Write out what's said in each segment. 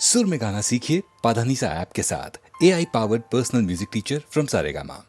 सुर में गाना सीखिए पाधानीसा ऐप के साथ। AI powered personal music teacher from Saregama.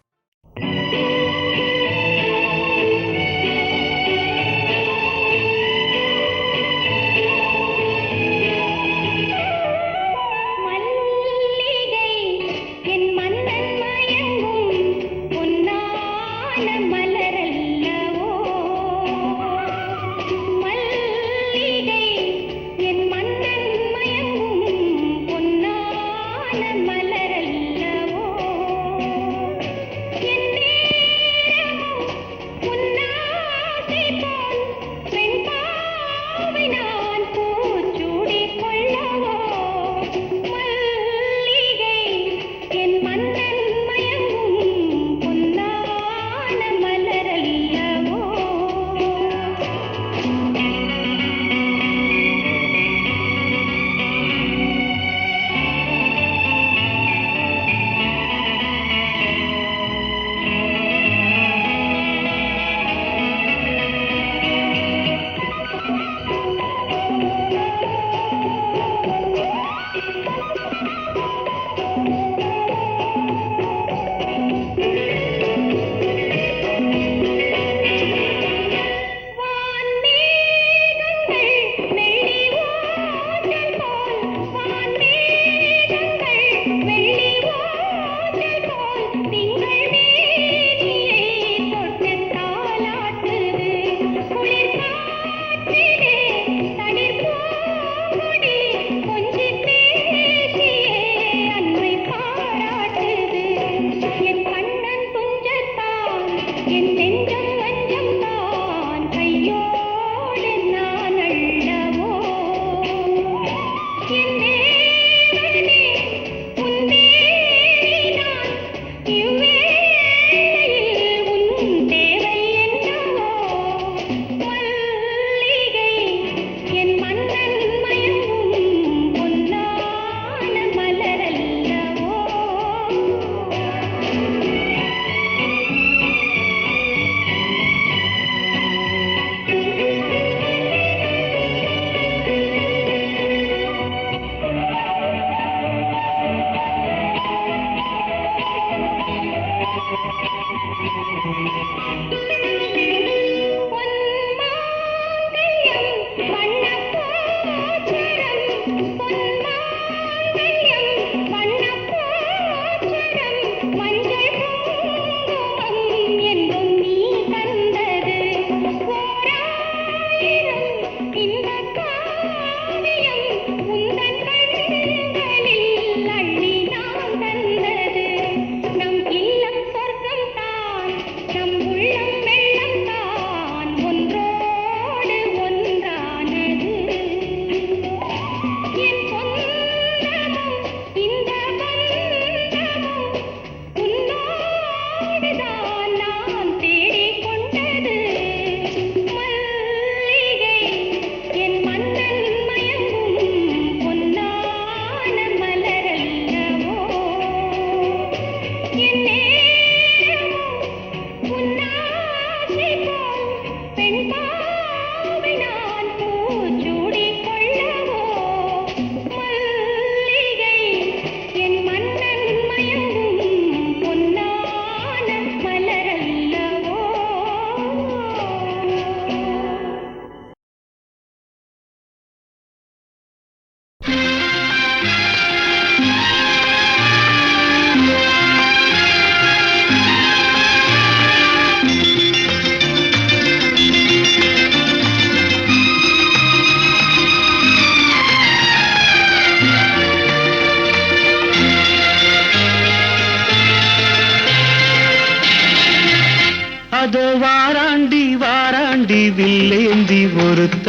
அதோ வாராண்டி வாராண்டி வில்லேந்தி ஒருத்த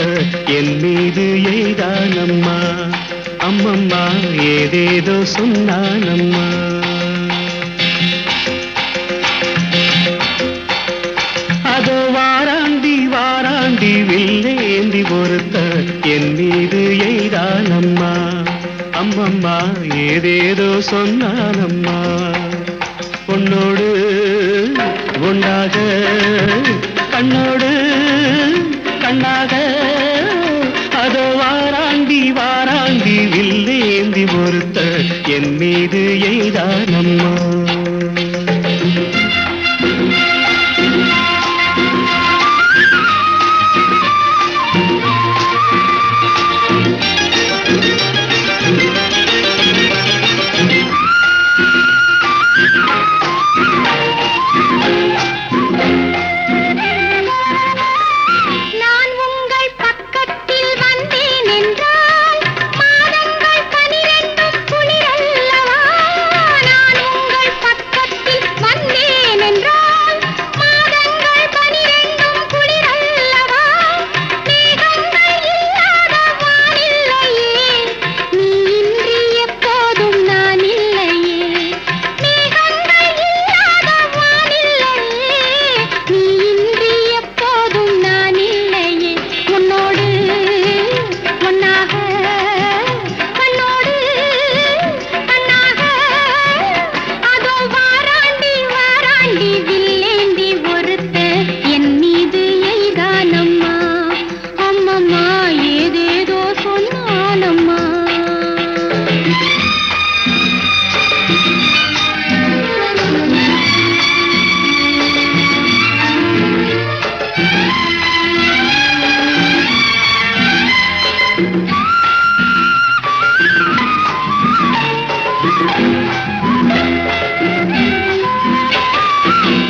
என் மீது எய்தானம்மா, அம்மம்மா ஏதேதோ சொன்னானம்மா. அதோ வாராண்டி வாராண்டி வில்லேந்தி ஒருத்த என் மீது எய்தானம்மா, அம்மம்மா ஏதேதோ சொன்னானம்மா. பொன்னோடு ஒன்றாக கண்ணோடு கண்ணாக அதோ வாராண்டி வாராண்டி வில்லேந்தி வெள்ளேந்தி ஒருத்த என் மீது எய்தானம்மா.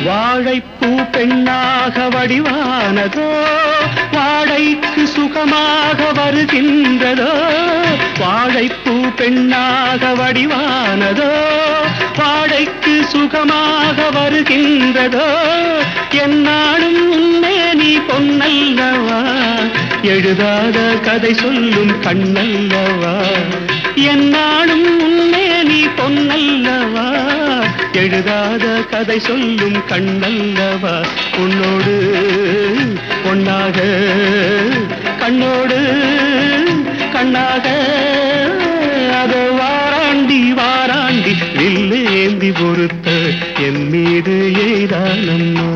வாழைப்பூ பெண்ணாக வடிவானதோ, வாடைக்கு சுகமாக வருகின்றதோ. வாழைப்பூ பெண்ணாக வடிவானதோ, வாடைக்கு சுகமாக வருகின்றதோ. என்னாலும் உன்னை நீ பொன்னல்லவா, எழுதாத கதை சொல்லும் கண்ணல்லவா. என்னாலும் உன்னை நீ பொன்னல்லவா, எழுதாத கதை சொல்லும் கண்ணல்லவா. உன்னோடு பொன்னாக கண்ணோடு கண்ணாக அதோ வாராண்டி வாராண்டி வில்லேந்தி பொறுத்த என் மீது எய்தானம்மா.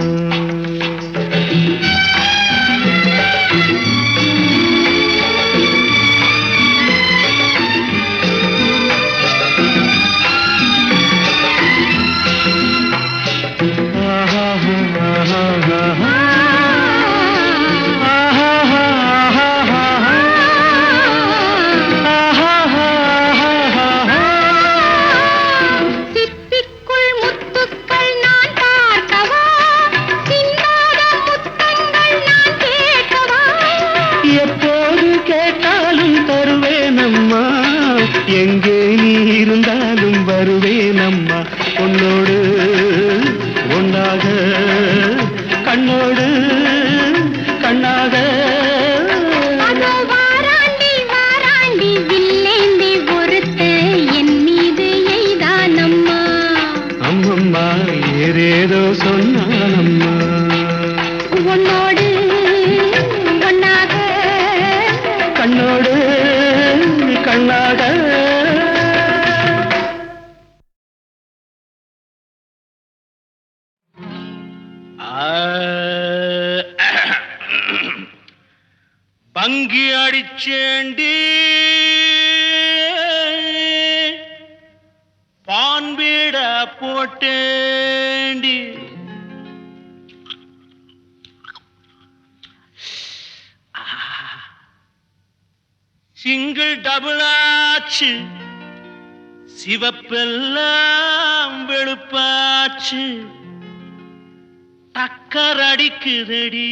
எங்கே நீ இருந்தாலும் வருவேனம்மா. உன்னோடு ஒன்றாக கண்ணோடு கண்ணாக வாராண்டி வாராண்டி வில்லேந்தி பொறுத்த என் மீது எய்தானம்மா. அம்மம்மா ஏதேதோ சொன்னானம்மா. உன்னோடு ஒன்னாக கண்ணோடு கண்ணாக. பங்கி அடிச்சேண்டி பான்பீட போட்டேண்டி சிங்கிள் டபுள் ஆச்சு சிவப்பெல்லாம் வெளுப்பாச்சு டக்கர் அடிக்குதடி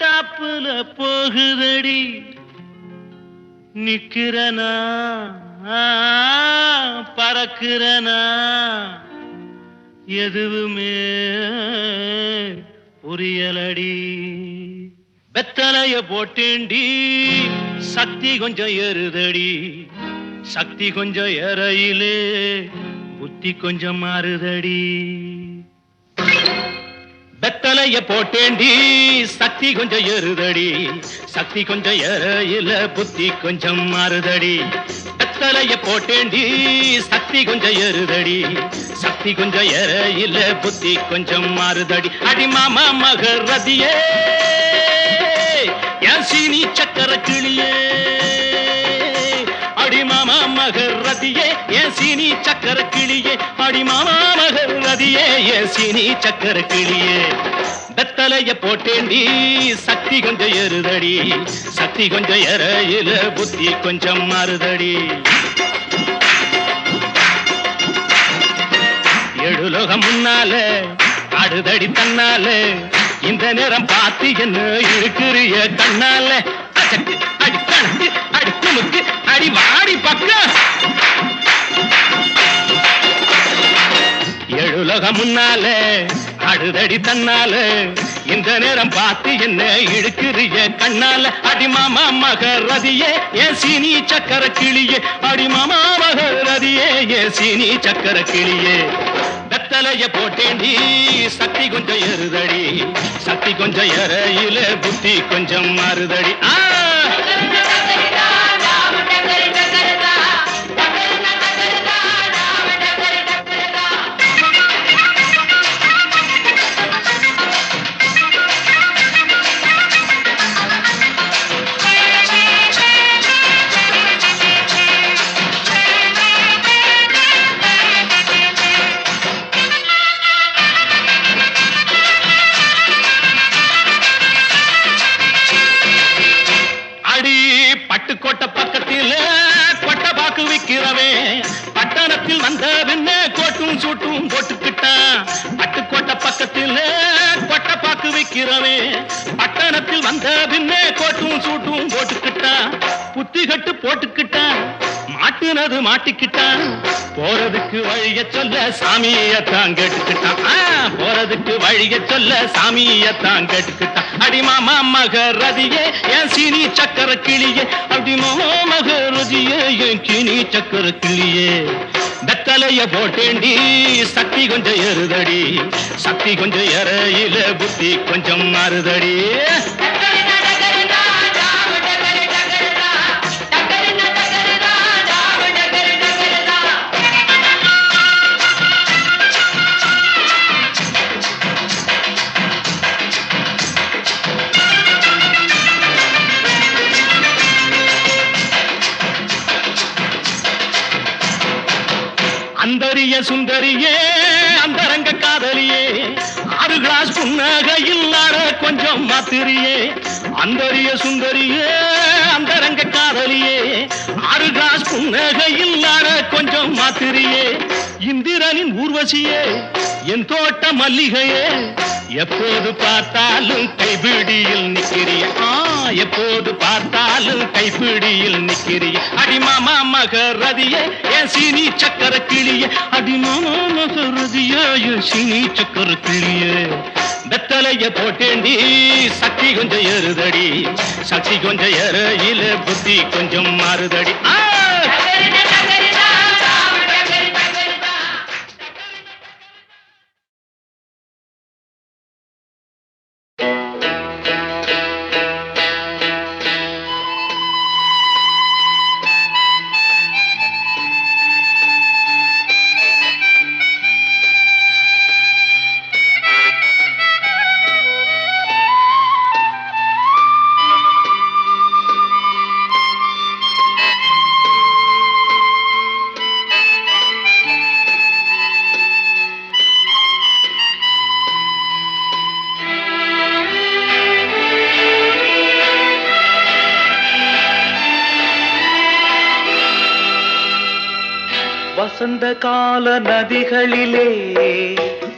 டாப்புல போகுதடி நிக்கிறனா பறக்கிறனா எதுவுமே புரியலடி. வெத்தலைய போட்டேண்டி சக்தி கொஞ்சம் ஏறுதடி சக்தி கொஞ்சம் ஏறையிலே புத்தி கொஞ்சம் மாறுதடி. வெத்தலைய போட்டேண்டி சக்தி கொஞ்சம் ஏறுதடி சக்தி கொஞ்சம் ஏறையில புத்தி கொஞ்சம் மாறுதடி. வெத்தலைய போட்டேண்டி சக்தி கொஞ்சம் ஏறுதடி சக்தி கொஞ்சம் ஏறையில புத்தி கொஞ்சம் மாறுதடி. அடி மாமா மகரதியே என் சீனி சக்கர கிளியே மகர் ரதியே ஏன் சீனி சக்கர கிளியே அடி மாமா மகர் ரதியே ஏன் சீனி சக்கர கிளியே வெத்தலைய போட்டேண்டி சக்தி கொஞ்சம் ஏறுதடி சக்தி கொஞ்சம் ஏறையில புத்தி கொஞ்சம் மாறுதடி எழுலோகம் முன்னால ஆடுதடி தன்னால இந்த நேரம் பார்த்து என்ன இருக்கிறிய கண்ணால அச்சக்கு அடி கணக்கு அடி குமுக்கு அடி வாடி பக்கம் எழுலோகம் முன்னால ஆடுதடி தன்னால இந்த நேரம் பார்த்து என்ன இழுக்கிறிய கண்ணால அடி மாமா மகர் ரதியே ஏன் சீனி சக்கர கிளியே அடி மாமா மகர் ரதியே ஏன் சீனி சக்கர கிளியே வெத்தலைய போட்டேண்டி சக்தி கொஞ்சம் ஏறுதடி சக்தி கொஞ்சம் ஏறையில புத்தி கொஞ்சம் மாறுதடி பட்டுக்கோட்டை பக்கத்தில் கொட்டை பாக்கு விக்கிறவே பட்டணத்தில் வந்த பின்ன கோட்டும் சூட்டும் போட்டுக்கிட்டான் பட்டுக்கோட்டை பக்கத்தில் கொட்டை பாக்கு விக்கிறவே பட்டணத்தில் வந்த பின்ன கோட்டும் சூட்டும் போட்டுக்கிட்டான் புத்தி கட்டு போட்டுக்கிட்டான் மாட்டுனது மாட்டிக்கிட்டான் போறதுக்கு வழிய சொல்ல சாமியத்தான் கேட்டுக்கிட்டான் போறதுக்கு வழிய சொல்ல சாமியத்தான் கேட்டுக்கிட்டான் அடி மாமா மகர் ரதியே ஏன் சீனி சக்கர கிளியே அடி மாமா மகர் ரதியே ஏன் சீனி சக்கர கிளியே வெத்தலைய போட்டேண்டி சக்தி கொஞ்சம் ஏறுதடி சக்தி கொஞ்சம் ஏறையில புத்தி கொஞ்சம் மாறுதடி அந்தரிய சுந்தரியே அந்தரங்க காதலியே 6 கிளாஸ் புன்னகையில் ஆட கொஞ்சம் மாத்திரியே அந்தரிய சுந்தரியே அந்தரங்க காதலியே 6 கிளாஸ் புன்னகையில் ஆட கொஞ்சம் மாத்திரியே இந்திரனின் ஊர்வசியே என் தோட்ட மல்லிகையே எப்போது பார்த்தாலும் கைபிடியில் நிக்கிறிய எப்போது பார்த்தாலும் கைபிடியில் நிக்கிறிய அடி மாமா மகர் ரதியே ஏன் சீனி சக்கர கிளியே அடி மாமா மகர் ரதியே ஏன் சீனி சக்கர கிளியே வெத்தலைய போட்டேண்டி சக்தி கொஞ்சம் ஏறுதடி சக்தி கொஞ்சம் ஏறையில புத்தி கொஞ்சம் மாறுதடி வசந்த கால நதிகளிலே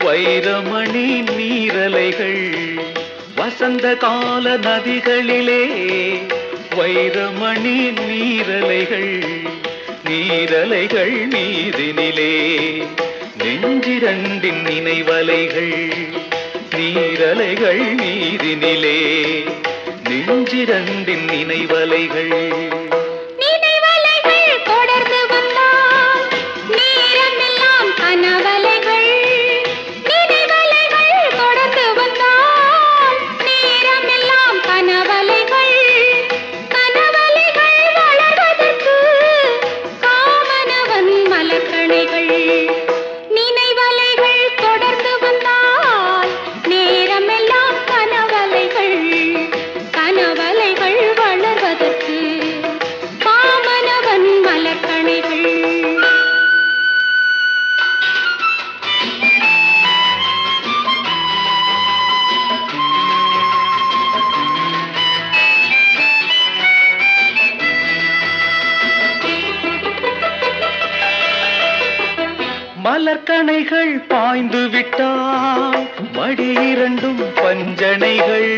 வைரமணி நீரலைகள் வசந்த கால நதிகளிலே வைரமணி நீரலைகள் நீரலைகள் மீதினிலே நெஞ்சிரண்டின் நினைவலைகள் நீரலைகள் மீதினிலே நெஞ்சிரண்டின் நினைவலைகள் கனவலைகள் வளர்வதற்கு மலர்கணைகள் பாய்ந்து விட்டால் மடி இரண்டும் பஞ்சனைகள்.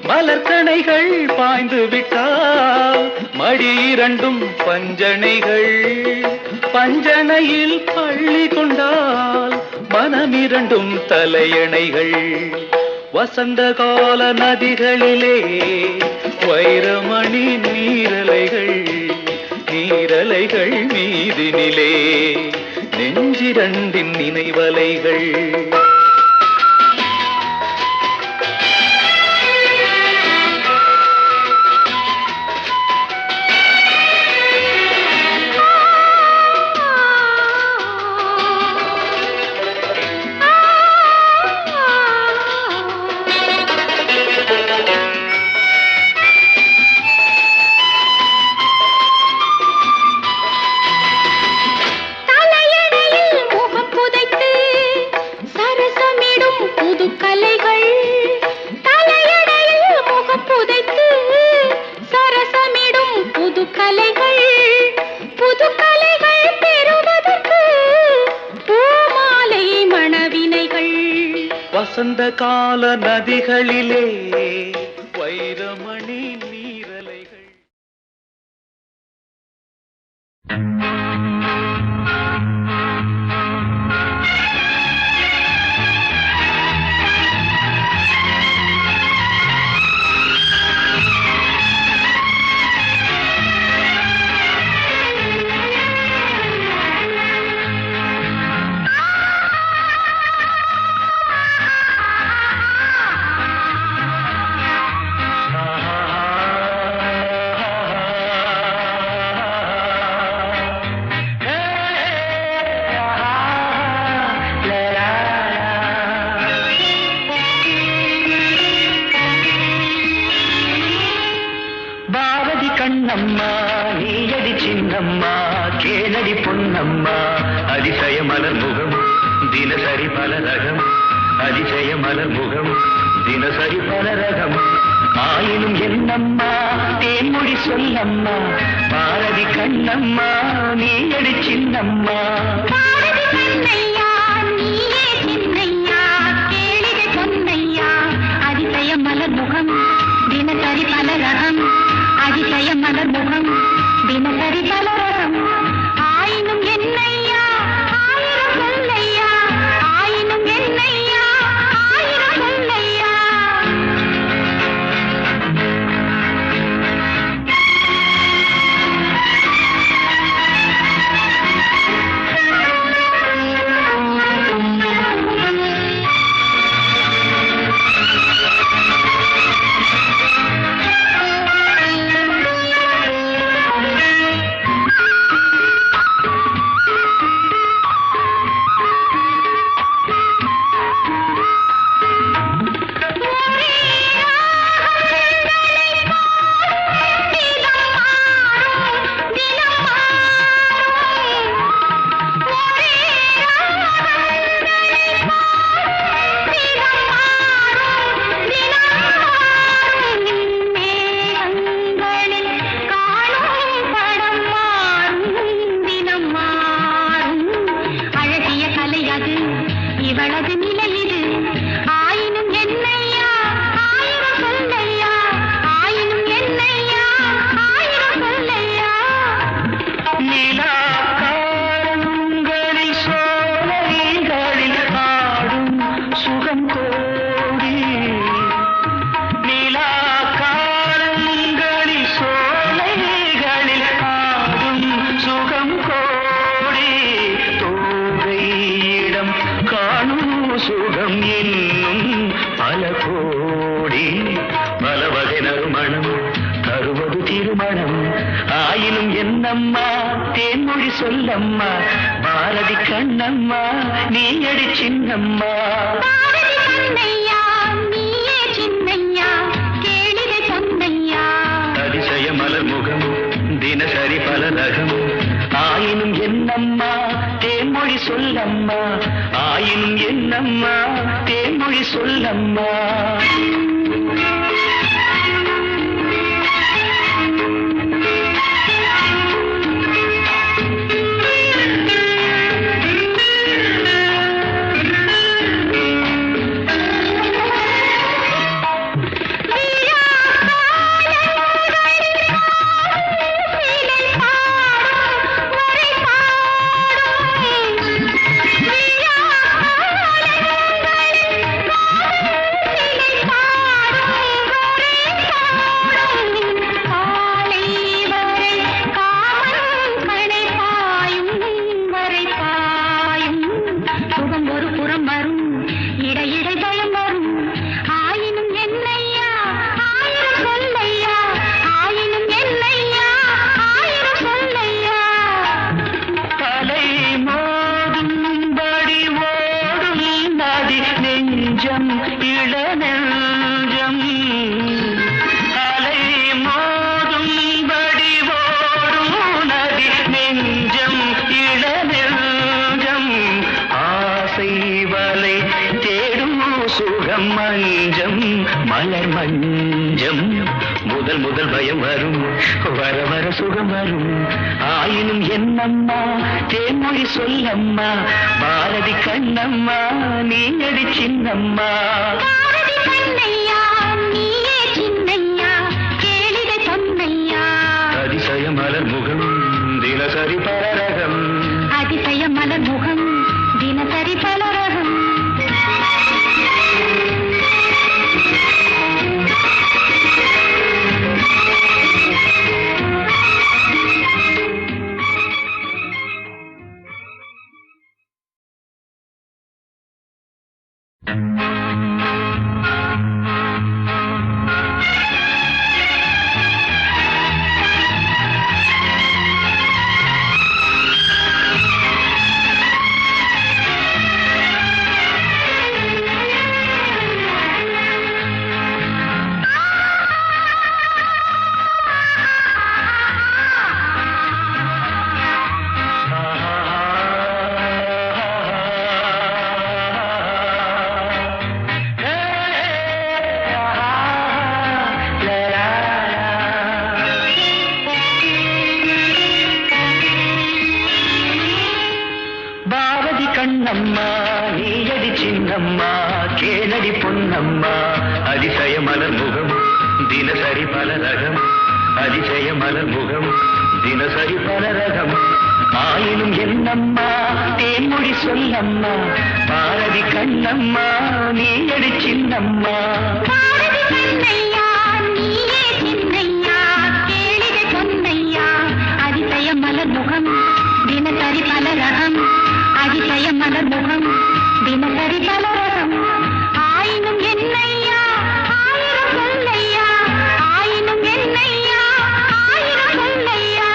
மலர்கணைகள் பாய்ந்து விட்டால் மடி இரண்டும் பஞ்சனைகள். பஞ்சனையில் பள்ளி கொண்டால் மனமிரண்டும் தலையணைகள். வசந்த கால நதிகளிலே வைரமணி நீரலைகள். நீரலைகள் மீதினிலே நெஞ்சிரண்டின் நினைவலைகள். வசந்த கால நதிகளிலே வைரமணி நீரலைகள். கண்ணம்மா நீயடி சின்னம்மா கேளடி பொன்னம்மா அதிசய மலர் முகம் தினசரி பல ரகம். அதிசய மலர் முகம் தினசரி பல ரகம். ஆயினும் என்னம்மா தேன்மொழி சொல்லம்மா பாரதி கண்ணம்மா நீயடி சின்னம்மா. அதிசய மலர் முகம் தினசரி பல ரகம். அதிசய மலர் முகம் தினசரி பல ரகம். ஆயினும் என்னையா ஆயிரம் சொல்லையா. ஆயினும் என்னையா ஆயிரம் சொல்லையா. என்னம்மா தேன்மொழி சொல்லம்மா பாரதி கண்ணம்மா நீயடி சின்னம்மா. அதிசய மலர் முகம் தினசரி பல ரகம். ஆயினும் என்னம்மா தேன்மொழி சொல்லம்மா. ஆயினும் என்னம்மா தேன்மொழி சொல்லம்மா. முதல் முதல் பயம் வரும், வர வர சுகம் வரும். ஆயினும் என்னம்மா தேன்மொழி சொல்லம்மா, பாரதி கண்ணம்மா நீ அடி சின்னம்மா. பாரதி கண்ணையா நீயே சின்னையா, கேளிகை சொன்னையா. அதிசய மலர் முகம் தினசரி பலரகம், அதிசய மலர் முகம் தினசரி பலரகம். கண்ணம்மா நீயடி சின்னம்மா, கேளடி பொன்னம்மா. அதிசய மலர் முகம் தினசரி பலரகம், அதிசய மலர் முகம் தினசரி பலரகம். ஆயினும் என்னம்மா தேன்மொழி சொல்லம்மா, பாரதி கண்ணம்மா நீயடி சின்னம்மா. பாரதி கண்ணையா நீயே சின்னையா, கேளிகை சொன்னையா. அதிசய மலர் முகம் தினசரி பலரகம், அதிசய மலர் முகம் தினசரி பலரகம். ஆயினும் என்னையா ஆயிரம் சொல்லையா, ஆயினும் என்னையா ஆயிரம் சொல்லையா.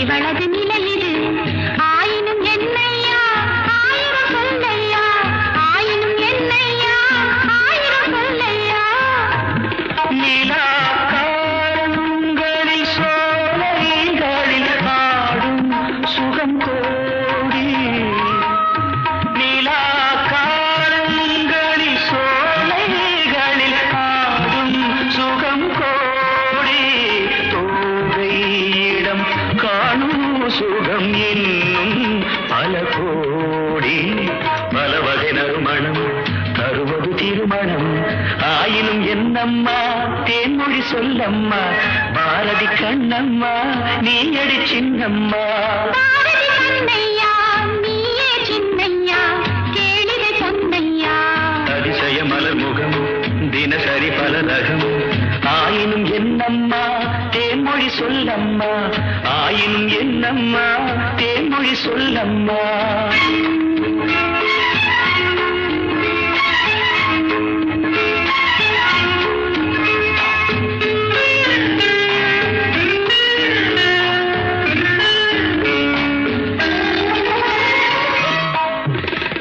இவளது நிலை இது. ஆயினும் என்னையா ஆயிரம் சொல்லையா, ஆயினும் என்னையா ஆயிரம் சொல்லையா. நிலா காலங்களில் சோலைகளில் ஆடும் சுகம் கோடி, நிலா காலங்களில் சோலைகளில் ஆடும் சுகம் கோடி. தோகையிடம் காணும் சுகம் என்னும் பல கோடி, பல வகை நறுமணம் தருவது திருமணம். ஆயினும் என்னம்மா தேன்மொழி சொல்லம்மா, பாரதி கண்ணம்மா நீயடி சின்னம்மா. பாரதி கண்ணையா நீயே சின்னையா, கேளிகை சொன்னையா. அதிசய மலர் முகம் தினசரி பலரகம். ஆயினும் என்னம்மா தேன்மொழி சொல்லம்மா, ஆயினும் என்னம்மா தேன்மொழி சொல்லம்மா.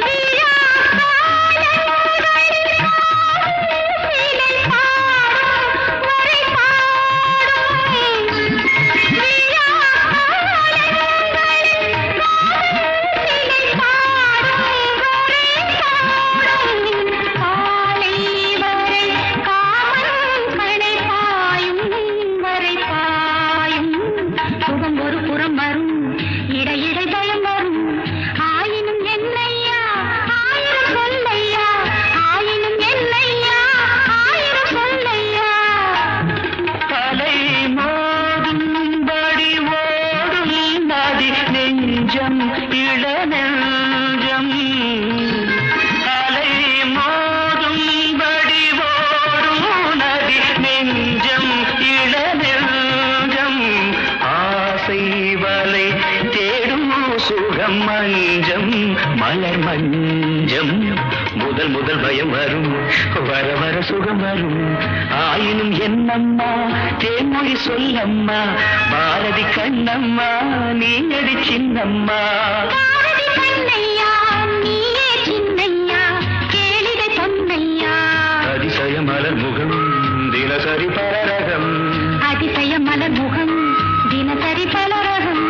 விழா மஞ்சம் முதல் முதல் பயம் வரும் வர வர சுகம் வரும் ஆயினும் என்னம்மா தேன்மொழி சொல்லம்மா பாரதி கண்ணம்மா நீ அடி சின்னம்மா பாரதி கண்ணையா நீயே சின்னையா கேளிகை பொன்னையா அதிசய மலர் முகம் தினசரி பரரகம் அதிசய மலர் முகம் தினசரி பலரகம்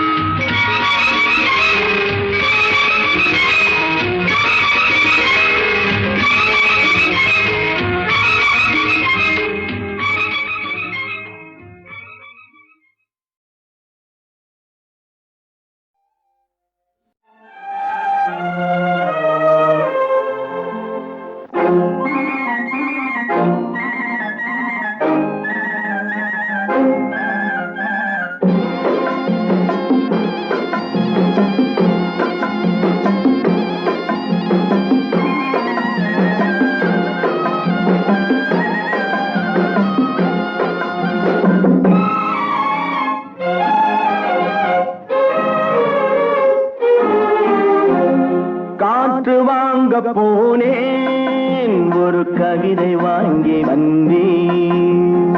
போனேன் ஒரு கவிதை வாங்கி வந்தேன்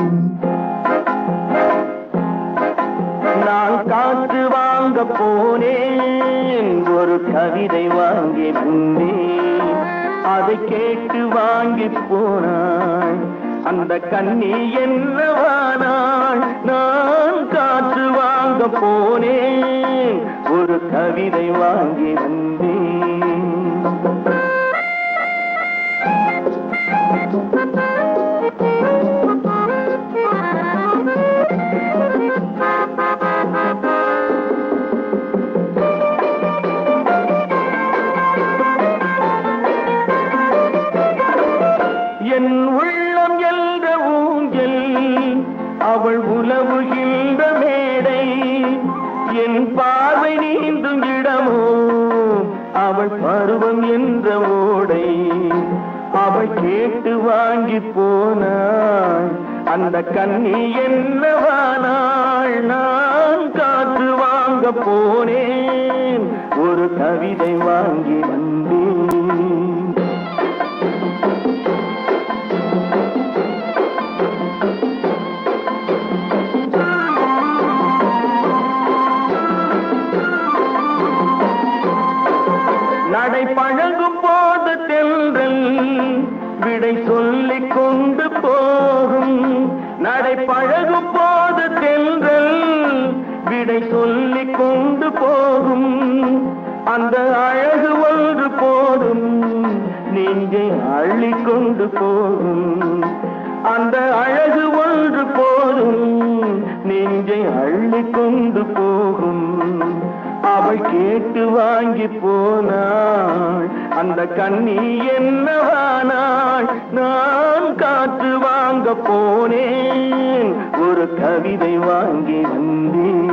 நான் காற்று வாங்க போனேன் ஒரு கவிதை வாங்கி வந்தேன் அதை கேட்டு வாங்கி போனாள் அந்த கண்ணி என்னவானாள் நான் காற்று வாங்க போனேன் ஒரு கவிதை வாங்கி வந்தேன் என் உள்ளம் என்ற ஊஞ்சல் அவள் உலவுகின்ற மேடை என் பார்வை நீந்தும் இடமோ அவள் பருவம் என்ற ஓடை அவள் கேட்டு வாங்கி போனாள் அந்த கண்ணி என்னவானாள் நான் காற்று வாங்க போனேன் ஒரு கவிதை வாங்கி வந்தேன் நடை பழகும் போது தென்றல் விடை சொல்லிக் கொண்டு போகும் நடை பழகும் போது தென்றல் விடை சொல்லிக் கொண்டு போகும் அந்த அழகு ஒன்று போதும் நெஞ்சை அள்ளிக் கொண்டு போகும் அந்த அழகு ஒன்று போதும் நெஞ்சை அள்ளிக் கொண்டு போகும் அவள் கேட்டு வாங்கி போனாள் அந்த கண்ணி என்னவானாள் நான் காற்று வாங்க போனேன் ஒரு கவிதை வாங்கி வந்தேன்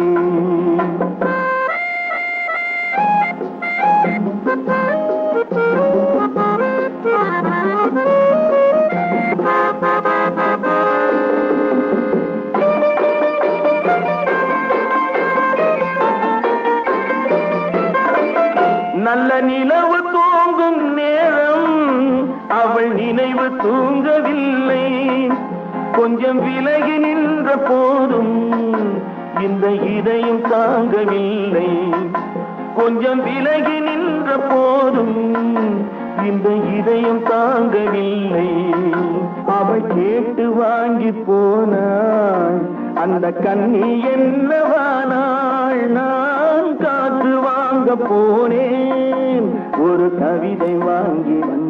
நல்ல நிலவு தூங்கும் நேரம் அவள் நினைவு தூங்கவில்லை கொஞ்சம் விலகி நின்ற போதும் இந்த இதயம் தாங்கவில்லை கொஞ்சம் விலகி நின்ற போதும் இந்த இதயம் தாங்கவில்லை அவள் கேட்டு வாங்கி போனாள் அந்த கண்ணி என்னவானாள் நான் காற்று வாங்க போனேன் ஒரு கவிதை வாங்கி வந்தேன்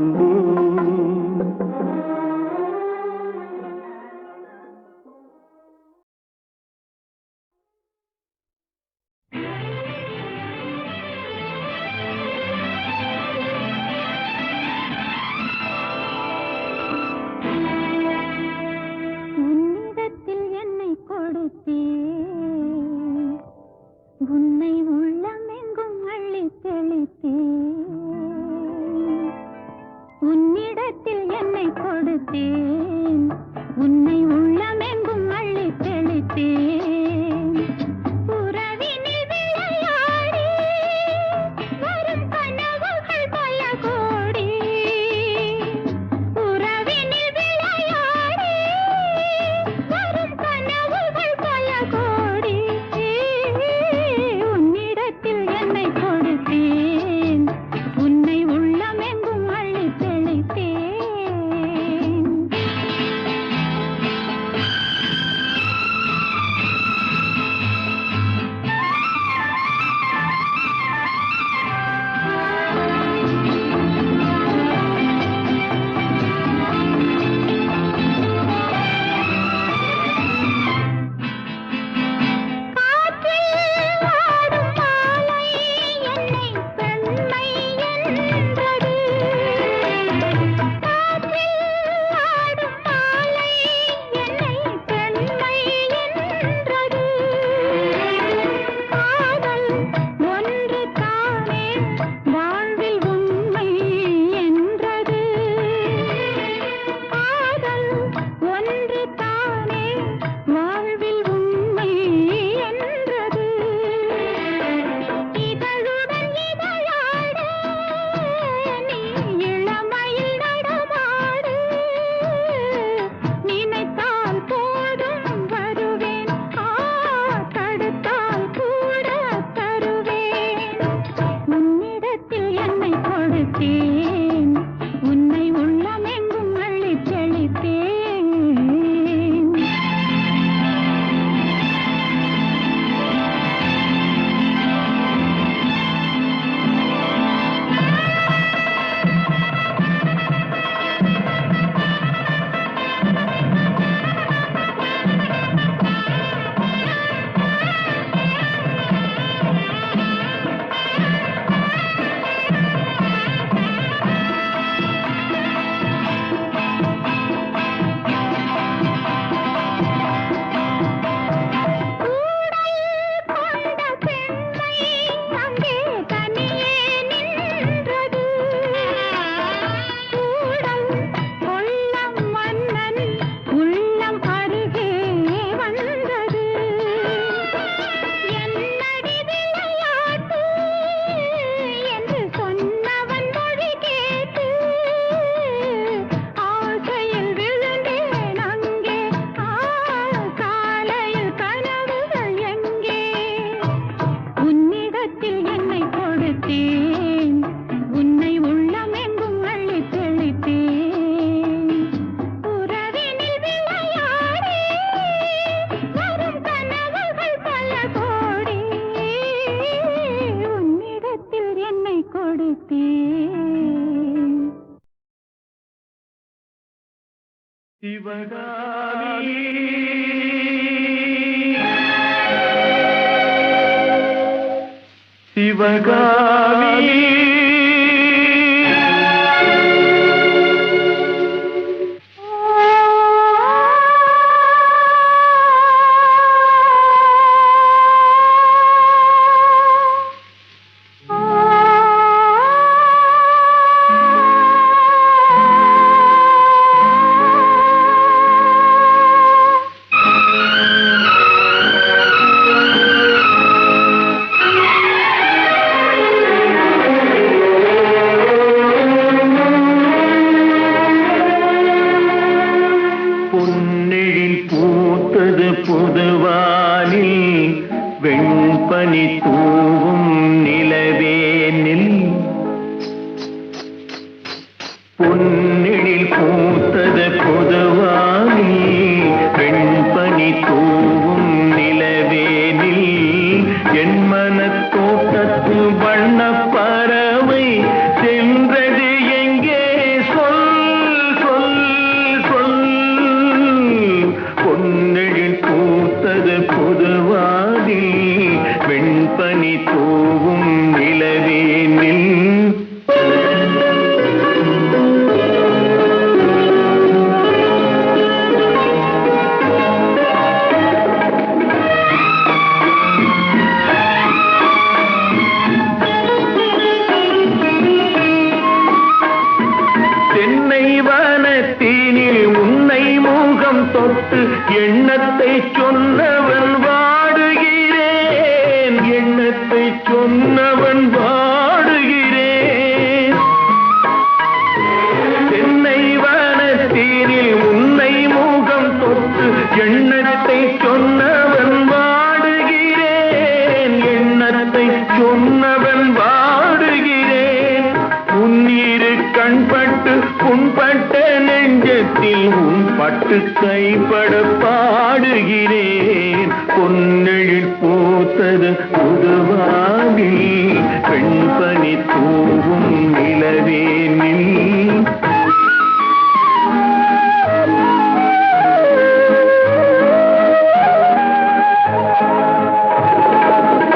உன்னிடத்தில் என்னை கொடுத்தேன் உன்னை உள்ளமெங்கும் அள்ளி தெளித்தேன் உன்னிடத்தில் சிவகாமி சிவகாமி பொன்னெழில் பூத்தது புதுவானில் வெண்பனி தூவும் நிலவேனில் பொன்னெழில் பூத்தது புதுவானில் வெண்பனி தூவும் நிலவேனில் என் மனத் தோட்டத்து வண்ணப் பறவை சென்றது எங்கே சொல் சொல் சொல் பொன்னெழில் பூத்தது புதுவானில் வெண்பனி தூவும் நிலவேனில் தென்னை வனத்தினில் உன்னை முகம் தொட்டு எண்ணத்தை சொன்னவன் வாடுகிறேன் எண்ணத்தை சொன்னவன் வாடுகிறேன் தென்னை வனத்தினில் உன்னை முகம் தொட்டு எண்ணத்தை சொன்னவன் வாடுகிறேன் எண்ணத்தை சொன்னவன் வாடுகிறேன் உன்னிரு கண்பட்டு புண்பட்ட நெஞ்சத்தில் உன் பட்டு கைப்பட பாடுகிறேன் பொன்னெழில் பூத்தது புதுவானில் பெண்பனி தூவும் நிலவேனில்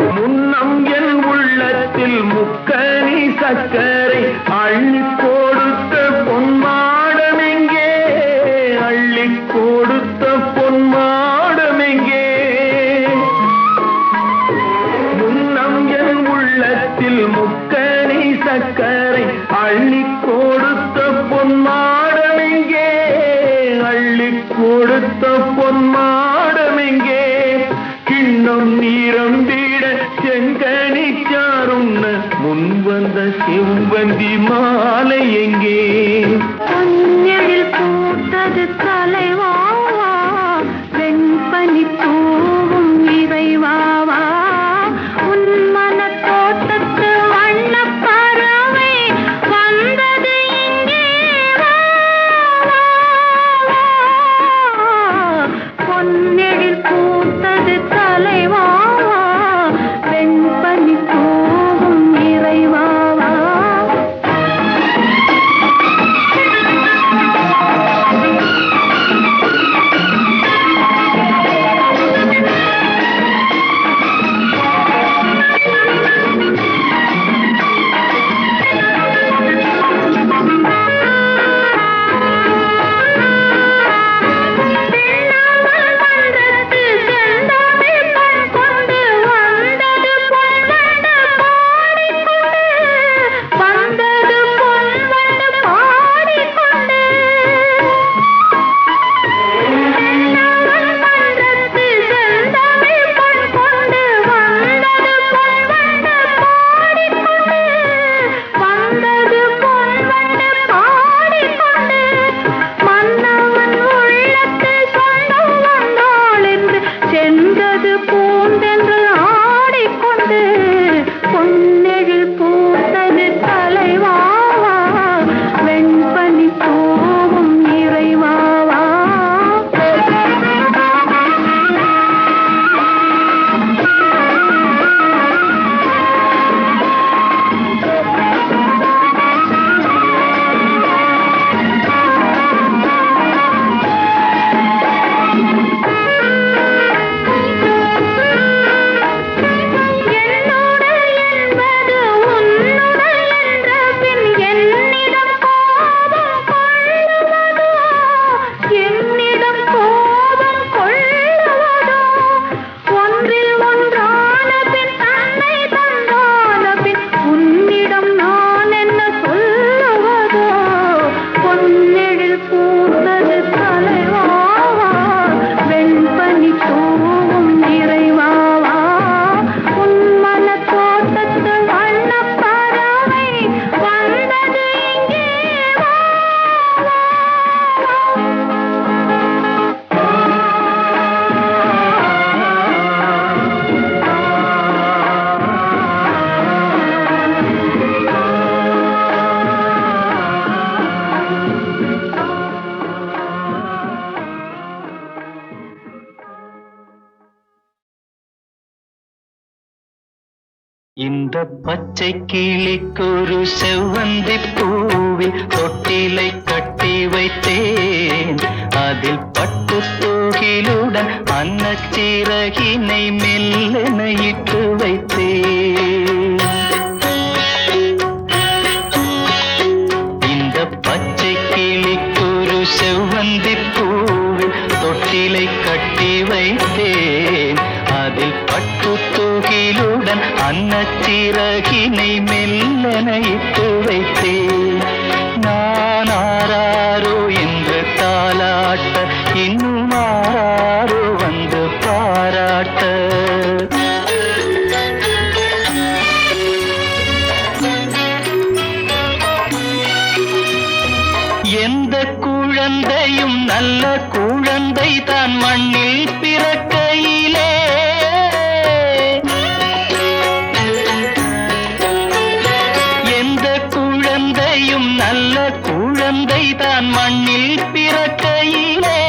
முன்னம் என் உள்ளத்தில் முக்கனி சக்கரை அள்ளி கொடுத்த பொன்மாடமெங்கே அள்ளி கொடுத்த பொன்மாடமெங்கே முன்னம் என் உள்ளத்தில் முக்கனி சக்கரை அள்ளி கொடுத்த பொன்மாடமெங்கே அள்ளி கொடுத்த பொன்மாடமெங்கே கிண்ணம் நீரம்பிட செங்கனி சாருண்ண முன் வந்த செவ்வந்தி மாலை எங்கே பொன்னெழில் பூத்தது தலைவாவா வெண்பனி தூவும் இறைவாவா உன் மனத் தோட்டத்து வண்ணப் பறவை வந்தது இங்கே வா, வா, வா. பொன்னெழில் பூத்தது தலைவாவா வெண்பனி தூவும் இறைவாவா பச்சை கிளிக்கொரு செவ்வந்தி பூவில் தொட்டிலை கட்டி வைத்தேன். அதில் பட்டு தூகிலுடன் அன்னச்சிறகினை மெல்லென இட்டு வைத்தேன். இந்த பச்சை கிளிக்கொரு செவ்வந்தி பூவில் தொட்டிலை கட்டி வைத்தேன். அதில் பட்டு தூகிலுடன் அன்னச்சிறகினை மெல்லென இட்டு வைத்தேன். நான் ஆராரோ என்று தாலாட்ட இன்னும் ஆராரோ வந்து பாராட்ட. எந்த குழந்தையும் நல்ல குழந்தை தான் மண்ணில் பிறக்கையிலே. எந்த குழந்தையும் நல்ல குழந்தை தான் மண்ணில் பிறக்கையிலே.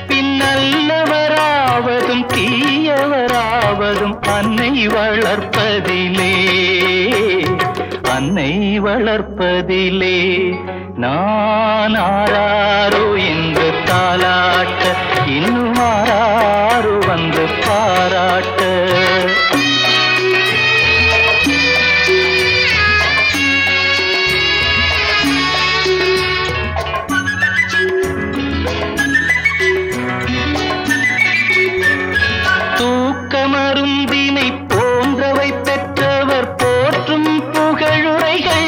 பின்னல்லவராவதும் தீயவராவதும் அன்னை வளர்ப்பதிலே, அன்னை வளர்ப்பதிலே. நான் ஆராரோ என்று தாலாட்ட இன்னும் ஆராரோ வந்து பாராட்ட. தூக்கமருந்தினை போன்றவை பெற்றவர் போற்றும் புகழுரைகள்.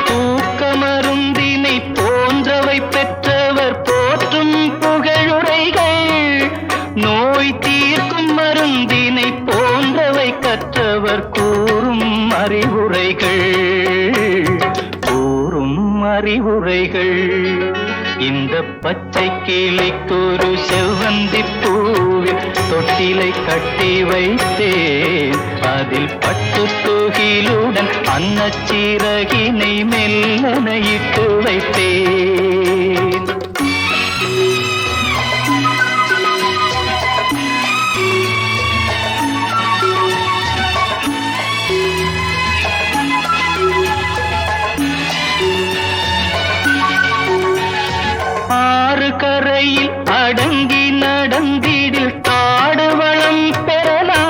தூக்கமருந்தினை போன்றவை பெற்றவர் போற்றும் புகழுரைகள். நோய் தீர்க்கும் மருந்தினை போன்றவை கற்றவர் கூறும் அறிவுரைகள், கூறும் அறிவுரைகள். இந்த பச்சை கிளிக்கொரு செவ்வந்தி பூவில் தொட்டிலை கட்டி வைத்தேன். அதில் பட்டு தூகிலுடன் அன்னச்சிறகினை மெல்லென இட்டு வைத்தேன். ஆறு கரையில் அடங்கி நடந்திடில் காடு வளம் பெறலாம்.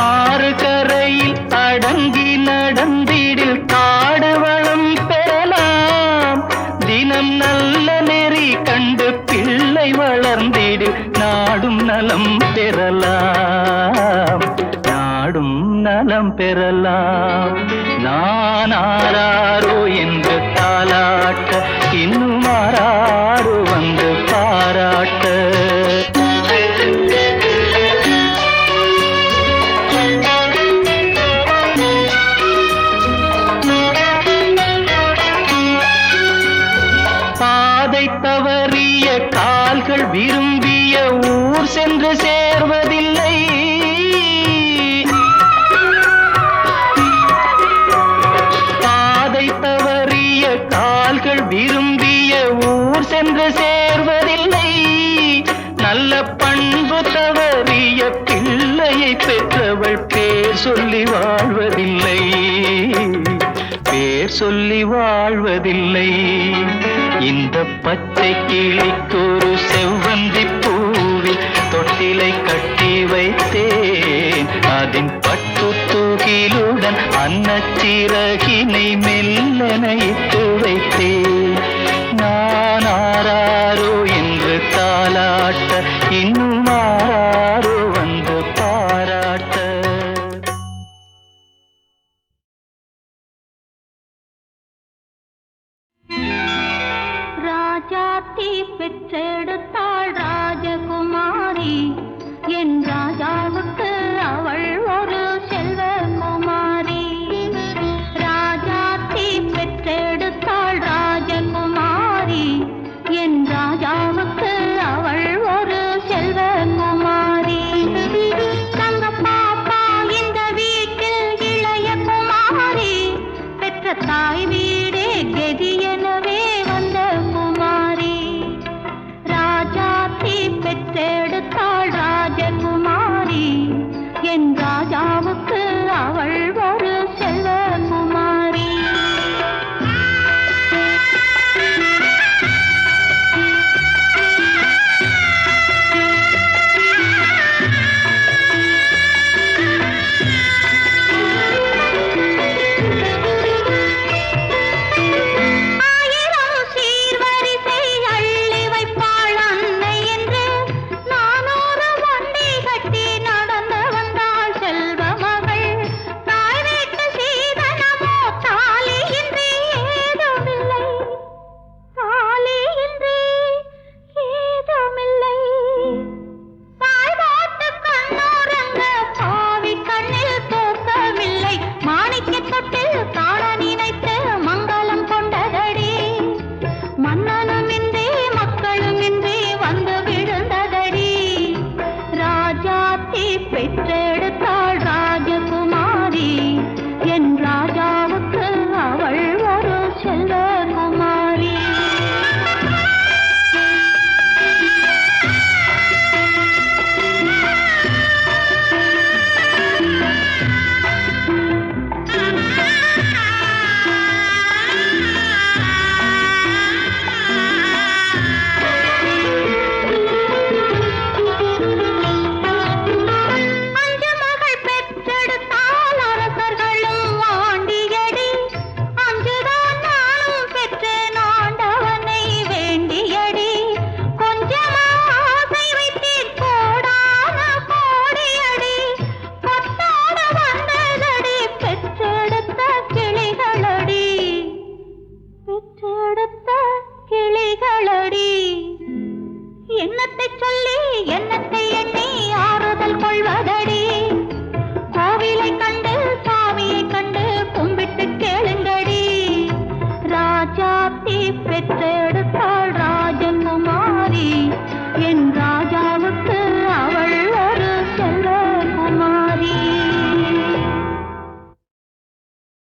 ஆறு கரையில் அடங்கி நடந்திடில் காடு வளம் பெறலாம். தினம் நல்ல நெறி கண்டு பிள்ளை வளர்ந்திடில் நாடும் நலம் பெறலாம், நாடும் நலம் பெறலாம். நான் ஆராரோ என்று தாலாட்ட இன்னும் ஆராரோ வந்து பாராட்ட. பாதை தவறிய கால்கள் விரும்பிய ஊர் சென்று சேர்வதில்லை. தவறிய கால்கள் விரும்பிய ஊர் சென்று சேர்வதில்லை. நல்ல பண்பு தவறிய பிள்ளையை பெற்றவள் பேர் சொல்லி வாழ்வதில்லை, பேர் சொல்லி வாழ்வதில்லை. இந்த பச்சை கிளிக்கொரு செவ்வந்தி பூவில் தொட்டிலை கட்டி வைத்தேன். அதன் பட்டு தூகிலுடன் அன்னச்சிறகினை மெல்லென இட்டு வைத்தேன். நான் ஆராரோ என்று தாலாட்ட இன்னும் ஆராரோ வந்து பாராட்ட. ராஜாத்தி பெற்றெடுத்தாள் ராஜகுமாரி, என் ராஜாவுக்கு அவள் ஒரு செல்வகுமாரி. ராஜாத்தி பெற்றெடுத்தாள் ராஜகுமாரி, என் ராஜாவுக்கு அவள் ஒரு செல்வகுமாரி. பெற்றெடுத்தாள் ராஜகுமாரி என் ராஜாவுக்கு அவள் ஒரு செல்வகுமாரி. பெற்ற